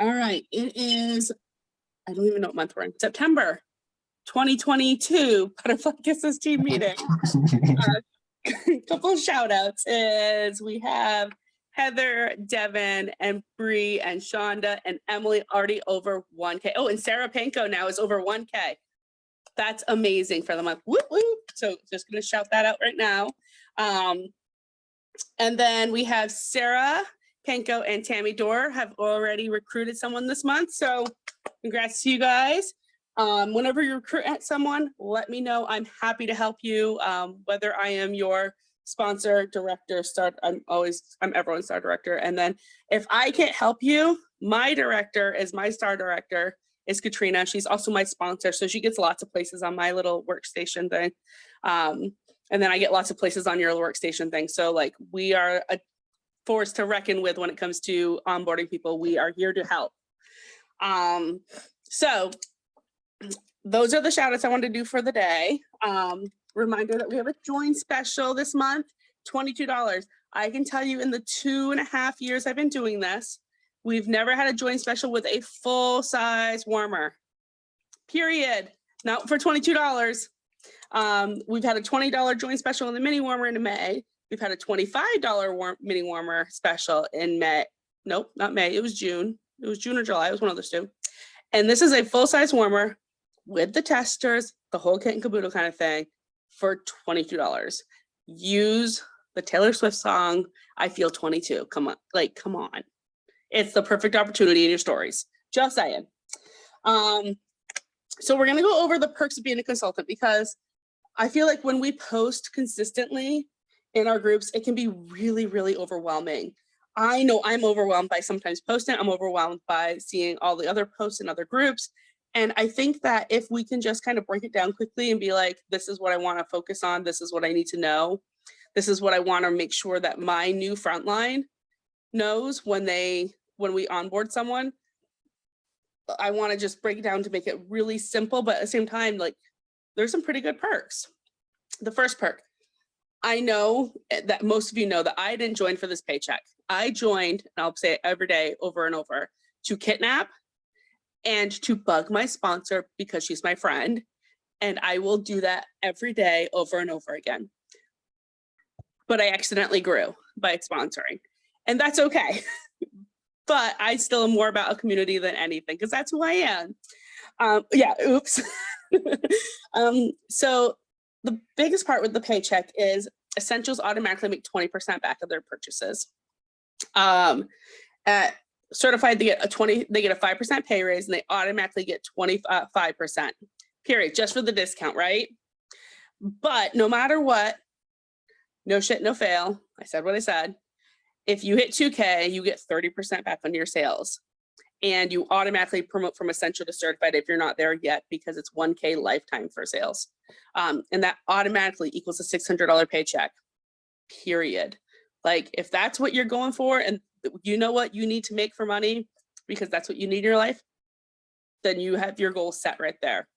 All right, it is, I don't even know what month we're in, September 2022, Butterfly Kisses team meeting. Couple of shout outs is we have Heather, Devin, and Bree, and Shonda, and Emily already over 1K. Oh, and Sarah Panko now is over 1K. That's amazing for the month. Whoop, whoop. So just gonna shout that out right now. And then we have Sarah Panko and Tammy Dorr have already recruited someone this month. So congrats to you guys. Whenever you recruit someone, let me know. I'm happy to help you. Whether I am your sponsor, director, I'm everyone's star director. And then if I can't help you, my director is my star director is Katrina. She's also my sponsor. So she gets lots of places on my little workstation thing. And then I get lots of places on your workstation thing. So like we are a force to reckon with when it comes to onboarding people. We are here to help. So those are the shout outs I wanted to do for the day. Reminder that we have a join special this month, $22. I can tell you in the 2.5 years I've been doing this, we've never had a join special with a full size warmer, period. Not for $22. We've had a $20 join special in the mini warmer in May. We've had a $25 mini warmer special in May. Nope, not May, it was June. It was June or July, it was one of those two. And this is a full size warmer with the testers, the whole kit and caboodle kind of thing for $22. Use the Taylor Swift song, I Feel 22. Come on, like, come on. It's the perfect opportunity in your stories. Just saying. So we're gonna go over the perks of being a consultant because I feel like when we post consistently in our groups, it can be really, really overwhelming. I know I'm overwhelmed by sometimes posting. I'm overwhelmed by seeing all the other posts in other groups. And I think that if we can just kind of break it down quickly and be like, this is what I want to focus on. This is what I need to know. This is what I want to make sure that my new frontline knows when we onboard someone. I want to just break it down to make it really simple, but at the same time, like there's some pretty good perks. The first perk, I know that most of you know that I didn't join for this paycheck. I joined, and I'll say it every day over and over, to kidnap and to bug my sponsor because she's my friend. And I will do that every day over and over again. But I accidentally grew by sponsoring, and that's okay. But I still am more about a community than anything because that's who I am. Yeah, oops. So the biggest part with the paycheck is Essentials automatically make 20% back of their purchases. At Certified, they get a 5% pay raise, and they automatically get 25%. Period, just for the discount, right? But no matter what, no shit, no fail. I said what I said. If you hit 2K, you get 30% back on your sales. And you automatically promote from Essential to Certified if you're not there yet, because it's 1K lifetime for sales. And that automatically equals a $600 paycheck, period. Like if that's what you're going for and you know what you need to make for money because that's what you need in your life, then you have your goal set right there.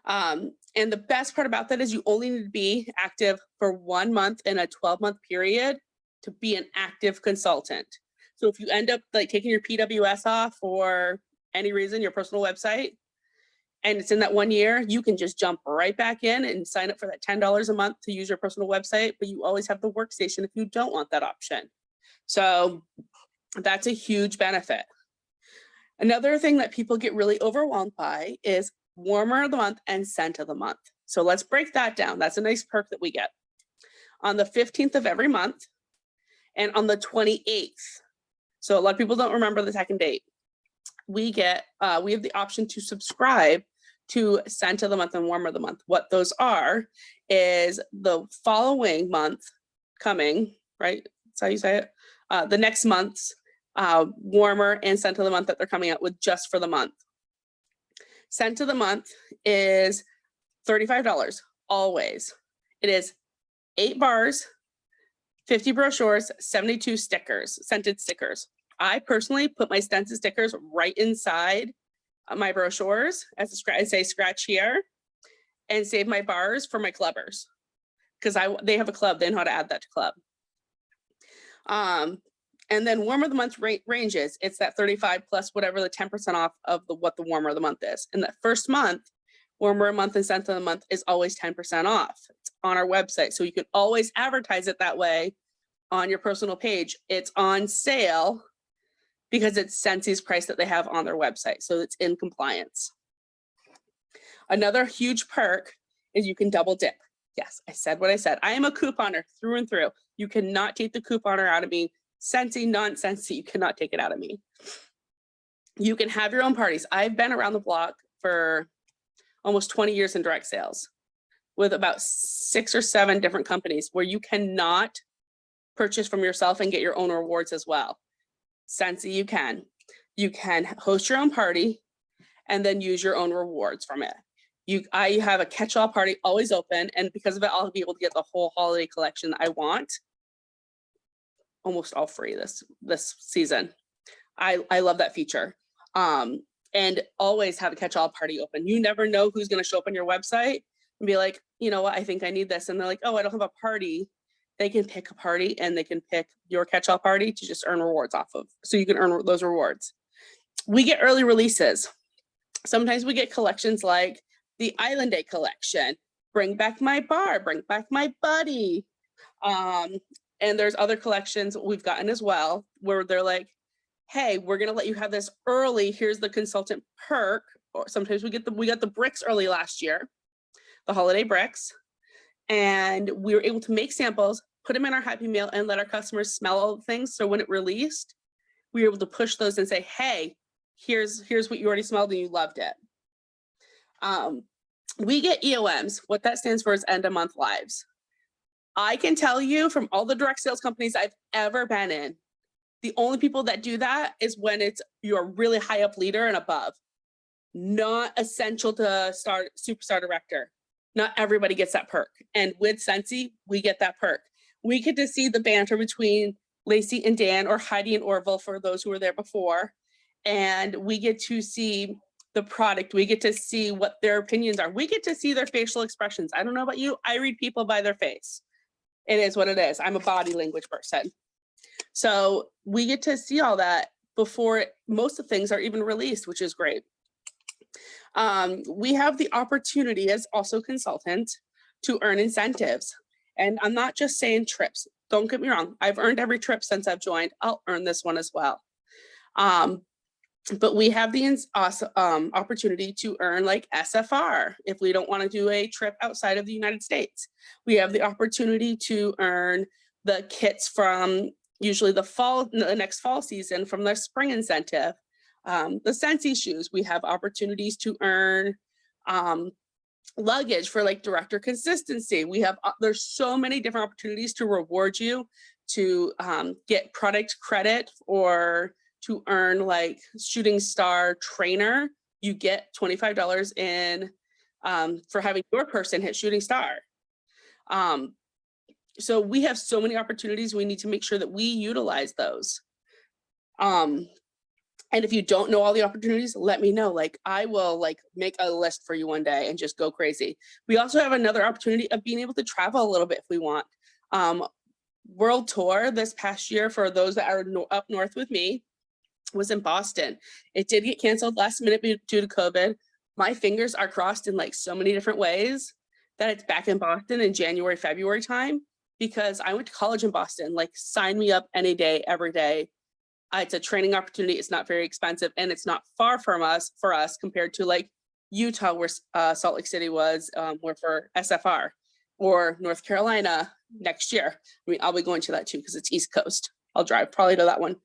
And the best part about that is you only need to be active for 1 month in a 12-month period to be an active consultant. So if you end up like taking your PWS off for any reason, your personal website, and it's in that 1 year, you can just jump right back in and sign up for that $10 a month to use your personal website, but you always have the workstation if you don't want that option. So that's a huge benefit. Another thing that people get really overwhelmed by is Warmer of the Month and Scent of the Month. So let's break that down. That's a nice perk that we get. On the 15th of every month and on the 28th, so a lot of people don't remember the second date, we have the option to subscribe to Scent of the Month and Warmer of the Month. What those are is the following month coming, right? That's how you say it. The next month's Warmer and Scent of the Month that they're coming out with just for the month. Scent of the Month is $35 always. It is 8 bars, 50 brochures, 72 stickers, scented stickers. I personally put my scented stickers right inside my brochures as I say scratch here and save my bars for my clubbers because they have a club. They know how to add that to club. And then warmer of the month ranges, it's that 35 plus whatever the 10% off of what the warmer of the month is. And that first month, warmer month and scent of the month is always 10% off. It's on our website. So you can always advertise it that way on your personal page. It's on sale because it's Scentsy's price that they have on their website. So it's in compliance. Another huge perk is you can double dip. Yes, I said what I said. I am a couponer through and through. You cannot take the couponer out of me. Scentsy, non-Scentsy, you cannot take it out of me. You can have your own parties. I've been around the block for almost 20 years in direct sales with about 6 or 7 different companies where you cannot purchase from yourself and get your own rewards as well. Scentsy, you can. You can host your own party and then use your own rewards from it. I have a catch-all party always open, and because of it, I'll be able to get the whole holiday collection that I want, almost all free this season. I love that feature. And always have a catch-all party open. You never know who's going to show up on your website and be like, you know what, I think I need this. And they're like, oh, I don't have a party. They can pick a party and they can pick your catch-all party to just earn rewards off of. So you can earn those rewards. We get early releases. Sometimes we get collections like the Island Day collection, bring back my bar, bring back my buddy. And there's other collections we've gotten as well, where they're like, hey, we're gonna let you have this early. Here's the consultant perk. Or sometimes we got the bricks early last year, the holiday bricks. And we were able to make samples, put them in our Happy Mail and let our customers smell all the things. So when it released, we were able to push those and say, hey, here's what you already smelled and you loved it. We get EOMs. What that stands for is end of month lives. I can tell you from all the direct sales companies I've ever been in, the only people that do that is when it's you're a really high up leader and above. Not essential to superstar director. Not everybody gets that perk. And with Scentsy, we get that perk. We get to see the banter between Lacey and Dan, or Heidi and Orville for those who were there before. And we get to see the product. We get to see what their opinions are. We get to see their facial expressions. I don't know about you. I read people by their face. It is what it is. I'm a body language person. So we get to see all that before most of the things are even released, which is great. We have the opportunity as also consultant to earn incentives. And I'm not just saying trips. Don't get me wrong. I've earned every trip since I've joined. I'll earn this one as well. But we have the opportunity to earn like SFR if we don't want to do a trip outside of the United States. We have the opportunity to earn the kits from usually the next fall season from the spring incentive. The Scentsy shoes, we have opportunities to earn luggage for like director consistency. We have, there's so many different opportunities to reward you, to get product credit, or to earn like shooting star trainer. You get $25 in for having your person hit shooting star. So we have so many opportunities. We need to make sure that we utilize those. And if you don't know all the opportunities, let me know. Like I will like make a list for you one day and just go crazy. We also have another opportunity of being able to travel a little bit if we want. World tour this past year for those that are up north with me was in Boston. It did get canceled last minute due to COVID. My fingers are crossed in like so many different ways that it's back in Boston in January, February time, because I went to college in Boston. Like sign me up any day, every day. It's a training opportunity. It's not very expensive and it's not far from us compared to like Utah, where Salt Lake City was, where for SFR, or North Carolina next year. I mean, I'll be going to that too because it's East Coast. I'll drive probably to that one.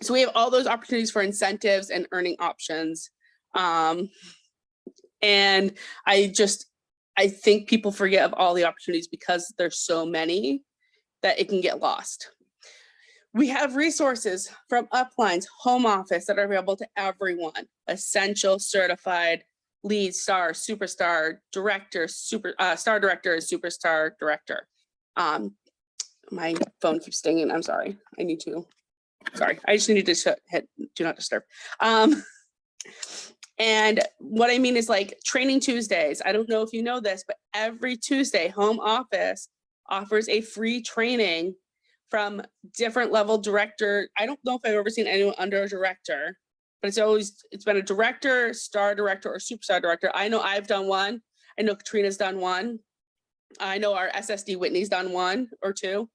So we have all those opportunities for incentives and earning options. And I think people forget of all the opportunities because there's so many that it can get lost. We have resources from uplines, home office that are available to everyone. Essential, certified, lead, star, superstar, director, star director, and superstar director. My phone keeps dinging. I'm sorry. I just need to hit do not disturb. And what I mean is like training Tuesdays. I don't know if you know this, but every Tuesday, home office offers a free training from different level director. I don't know if I've ever seen anyone under a director, but it's been a director, star director, or superstar director. I know I've done one. I know Katrina's done one. I know our SSD Whitney's done one or two,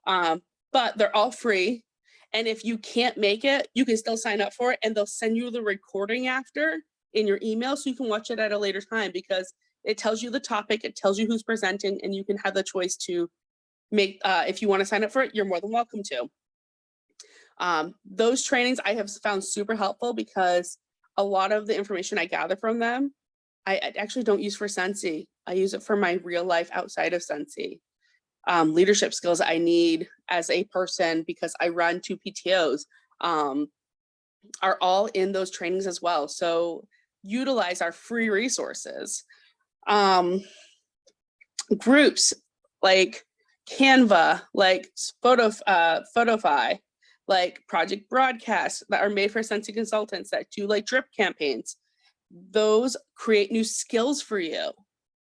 but they're all free. And if you can't make it, you can still sign up for it, and they'll send you the recording after in your email so you can watch it at a later time, because it tells you the topic, it tells you who's presenting, and you can have the choice to make, if you want to sign up for it, you're more than welcome to. Those trainings I have found super helpful, because a lot of the information I gather from them, I actually don't use for Scentsy. I use it for my real life outside of Scentsy. Leadership skills I need as a person, because I run 2 PTOs, are all in those trainings as well. So utilize our free resources. Groups like Canva, like Photofy, like Project Broadcast, that are made for Scentsy consultants that do like drip campaigns. Those create new skills for you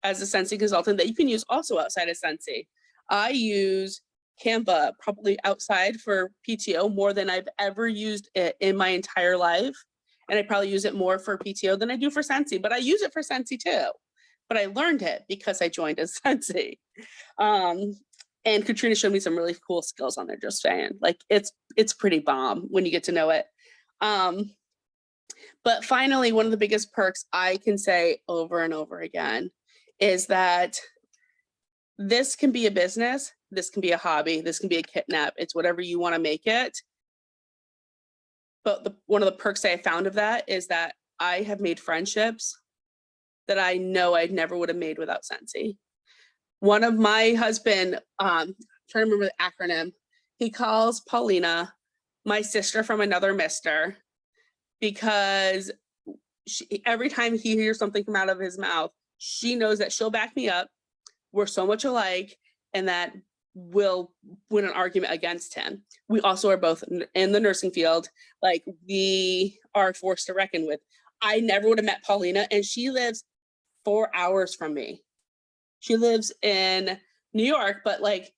as a Scentsy consultant that you can use also outside of Scentsy. I use Canva probably outside for PTO more than I've ever used it in my entire life. And I probably use it more for PTO than I do for Scentsy, but I use it for Scentsy too. But I learned it because I joined as Scentsy. And Katrina showed me some really cool skills on there, just saying. Like, it's pretty bomb when you get to know it. But finally, one of the biggest perks I can say over and over again is that this can be a business, this can be a hobby, this can be a kidnap. It's whatever you want to make it. But one of the perks I found of that is that I have made friendships that I know I never would have made without Scentsy. One of my husband, trying to remember the acronym, he calls Paulina my sister from another mister, because every time he hears something come out of his mouth, she knows that she'll back me up. We're so much alike, and that will win an argument against him. We also are both in the nursing field. Like, we are forced to reckon with. I never would have met Paulina, and she lives 4 hours from me. She lives in New York, but like,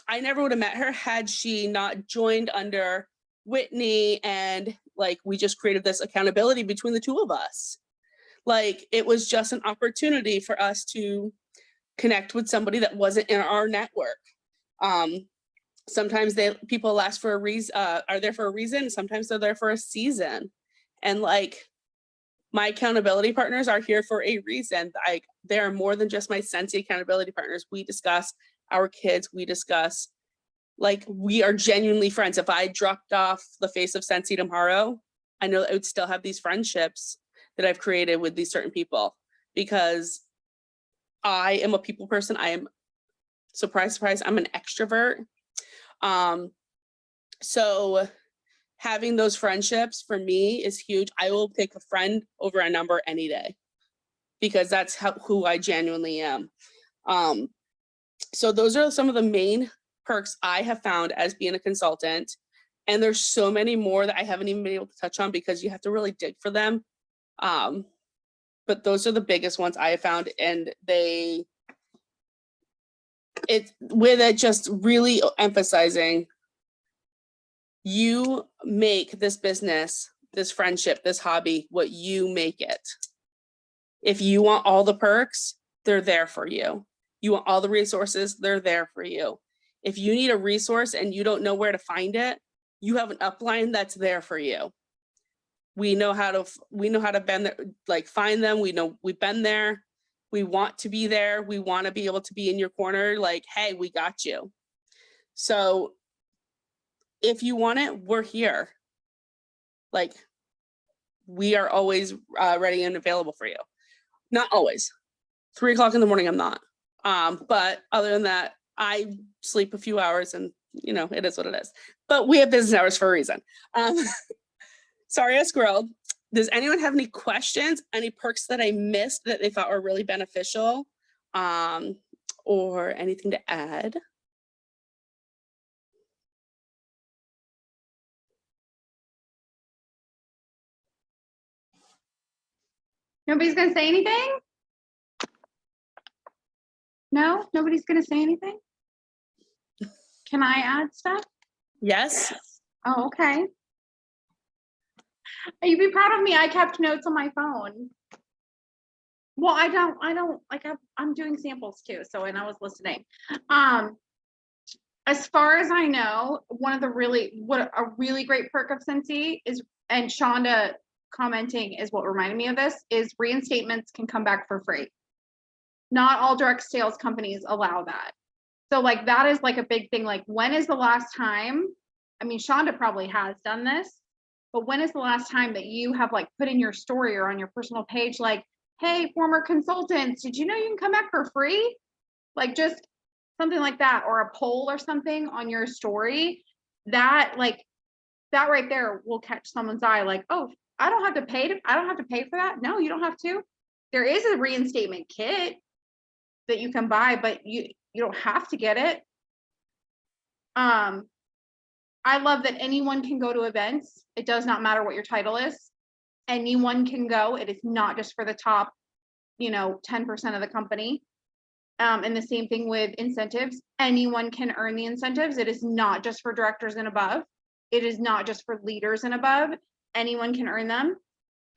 I never would have met her had she not joined under Whitney, and like, we just created this accountability between the two of us. Like, it was just an opportunity for us to connect with somebody that wasn't in our network. Sometimes people last for a reason, are there for a reason. Sometimes they're there for a season. And like, my accountability partners are here for a reason. Like, they are more than just my Scentsy accountability partners. We discuss our kids. We discuss, like, we are genuinely friends. If I dropped off the face of Scentsy tomorrow, I know that I would still have these friendships that I've created with these certain people, because I am a people person. I am, surprise, surprise, I'm an extrovert. So having those friendships for me is huge. I will pick a friend over a number any day, because that's who I genuinely am. So those are some of the main perks I have found as being a consultant. And there's so many more that I haven't even been able to touch on, because you have to really dig for them. But those are the biggest ones I have found, and with it just really emphasizing, you make this business, this friendship, this hobby, what you make it. If you want all the perks, they're there for you. You want all the resources, they're there for you. If you need a resource and you don't know where to find it, you have an upline that's there for you. We know how to bend there, like, find them. We know we've been there. We want to be there. We want to be able to be in your corner. Like, hey, we got you. So if you want it, we're here. Like, we are always ready and available for you. Not always. 3 o'clock in the morning, I'm not. But other than that, I sleep a few hours, and you know, it is what it is. But we have business hours for a reason. Sorry, I squirreled. Does anyone have any questions? Any perks that I missed that they thought were really beneficial? Or anything to add? Nobody's going to say anything? No? Nobody's going to say anything? Can I add stuff? Yes. Oh, okay. You'd be proud of me. I kept notes on my phone. Well, I don't like I'm doing samples too. So, and I was listening. As far as I know, one of the what a really great perk of Scentsy is, and Shonda commenting is what reminded me of this, is reinstatements can come back for free. Not all direct sales companies allow that. So like that is like a big thing. Like when is the last time, I mean, Shonda probably has done this, but when is the last time that you have like put in your story or on your personal page, like, hey, former consultants, did you know you can come back for free? Like just something like that, or a poll or something on your story, that like that right there will catch someone's eye. Like, oh, I don't have to pay for that. No, you don't have to. There is a reinstatement kit that you can buy, but you don't have to get it. I love that anyone can go to events. It does not matter what your title is. Anyone can go. It is not just for the top, 10% of the company. And the same thing with incentives. Anyone can earn the incentives. It is not just for directors and above. It is not just for leaders and above. Anyone can earn them.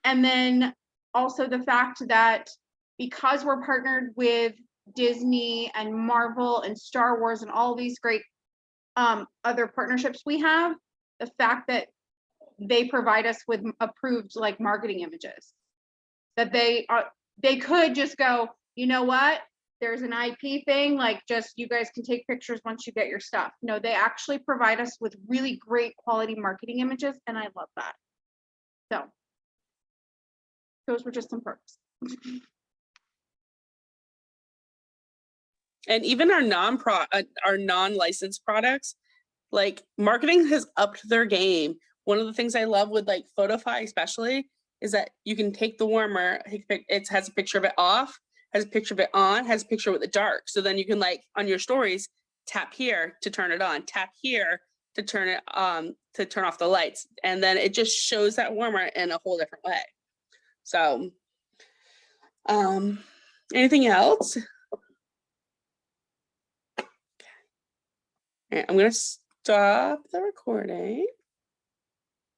And then also the fact that because we're partnered with Disney and Marvel and Star Wars and all these great other partnerships we have, the fact that they provide us with approved like marketing images, that they could just go, you know what, there's an IP thing, like just you guys can take pictures once you get your stuff. No, they actually provide us with really great quality marketing images, and I love that. So those were just some perks. And even our non-licensed products, like marketing has upped their game. One of the things I love with like Photofy especially is that you can take the warmer, it has a picture of it off, has a picture of it on, has a picture with it dark. So then you can like on your stories, tap here to turn it on, tap here to turn it to turn off the lights. And then it just shows that warmer in a whole different way. So anything else? Okay. I'm gonna stop the recording.